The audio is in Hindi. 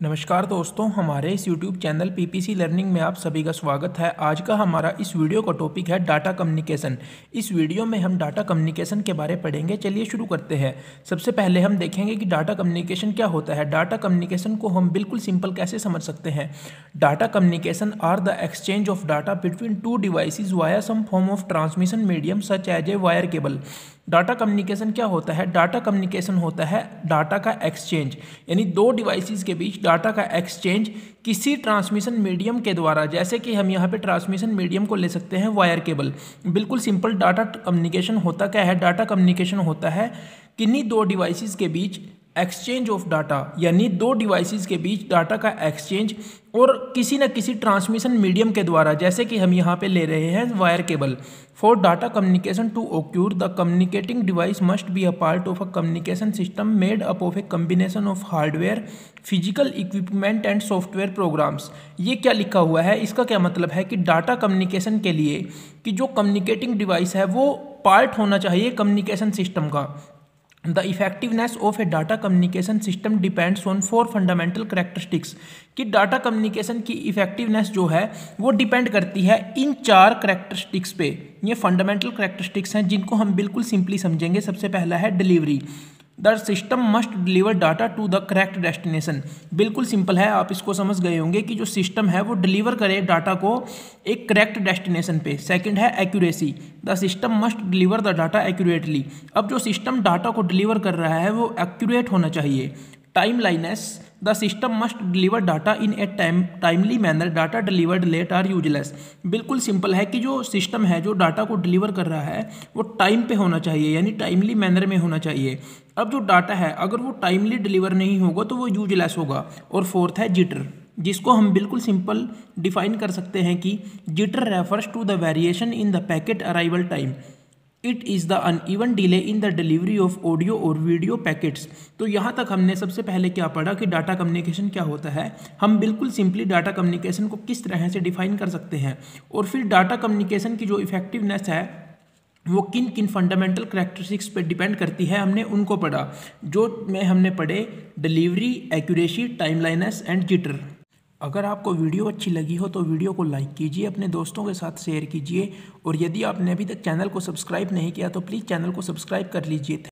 नमस्कार दोस्तों, हमारे इस YouTube चैनल पीपीसी लर्निंग में आप सभी का स्वागत है। आज का हमारा इस वीडियो का टॉपिक है डाटा कम्युनिकेशन। इस वीडियो में हम डाटा कम्युनिकेशन के बारे में पढ़ेंगे। चलिए शुरू करते हैं। सबसे पहले हम देखेंगे कि डाटा कम्युनिकेशन क्या होता है। डाटा कम्युनिकेशन को हम बिल्कुल सिंपल कैसे समझ सकते हैं। Data communication are the exchange of data between two devices via some form of transmission medium such as a wire cable. Data communication क्या होता है। डाटा कम्युनिकेशन होता है डाटा का एक्सचेंज, यानी दो डिवाइसेस के बीच डाटा का एक्सचेंज किसी ट्रांसमिशन मीडियम के द्वारा। जैसे कि हम यहाँ पे ट्रांसमिशन मीडियम को ले सकते हैं वायर केबल। बिल्कुल सिंपल डाटा कम्युनिकेशन होता क्या है। डाटा कम्युनिकेशन होता है किन्हीं दो डिवाइसेस के बीच एक्सचेंज ऑफ डाटा, यानी दो डिवाइसेस के बीच डाटा का एक्सचेंज और किसी न किसी ट्रांसमिशन मीडियम के द्वारा। जैसे कि हम यहाँ पे ले रहे हैं wire cable. For data communication to occur the communicating device must be a part of a communication system made up of a combination of hardware, physical equipment and software programs. ये क्या लिखा हुआ है, इसका क्या मतलब है कि डाटा कम्युनिकेशन के लिए कि जो कम्युनिकेटिंग डिवाइस है वो पार्ट होना चाहिए कम्युनिकेशन सिस्टम का। The effectiveness of a data communication system depends on four fundamental characteristics। कि डाटा कम्युनिकेशन की इफेक्टिवनेस जो है वो डिपेंड करती है इन चार करेक्टरिस्टिक्स पे। ये फंडामेंटल करेक्टरिस्टिक्स हैं जिनको हम बिल्कुल सिंपली समझेंगे। सबसे पहला है delivery. The system must deliver data to the correct destination. बिल्कुल सिंपल है, आप इसको समझ गए होंगे कि जो सिस्टम है वो डिलीवर करे डाटा को एक करेक्ट डेस्टिनेशन पे। सेकंड है accuracy. The system must deliver the data accurately. अब जो सिस्टम डाटा को डिलीवर कर रहा है वो एक्यूरेट होना चाहिए। Timeliness. The system must deliver data in a timely manner. Data delivered late are useless. बिल्कुल सिंपल है कि जो सिस्टम है जो डाटा को डिलीवर कर रहा है वो टाइम पे होना चाहिए, यानी टाइमली मैनर में होना चाहिए। अब जो डाटा है अगर वो टाइमली डिलीवर नहीं होगा तो वो यूजलेस होगा। और फोर्थ है जिटर, जिसको हम बिल्कुल सिंपल डिफाइन कर सकते हैं कि jitter refers to the variation in the packet arrival time. It is the uneven delay in the delivery of audio और वीडियो पैकेट्स। तो यहाँ तक हमने सबसे पहले क्या पढ़ा कि डाटा कम्युनिकेशन क्या होता है। हम बिल्कुल सिंपली डाटा कम्युनिकेशन को किस तरह से डिफाइन कर सकते हैं, और फिर डाटा कम्युनिकेशन की जो इफेक्टिवनेस है वो किन किन फंडामेंटल करेक्टरिस्टिक्स पे डिपेंड करती है, हमने उनको पढ़ा। जो में हमने पढ़े डिलीवरी, एक्यूरेसी, टाइमलाइनेस एंड जिटर। अगर आपको वीडियो अच्छी लगी हो तो वीडियो को लाइक कीजिए, अपने दोस्तों के साथ शेयर कीजिए, और यदि आपने अभी तक चैनल को सब्सक्राइब नहीं किया तो प्लीज़ चैनल को सब्सक्राइब कर लीजिए।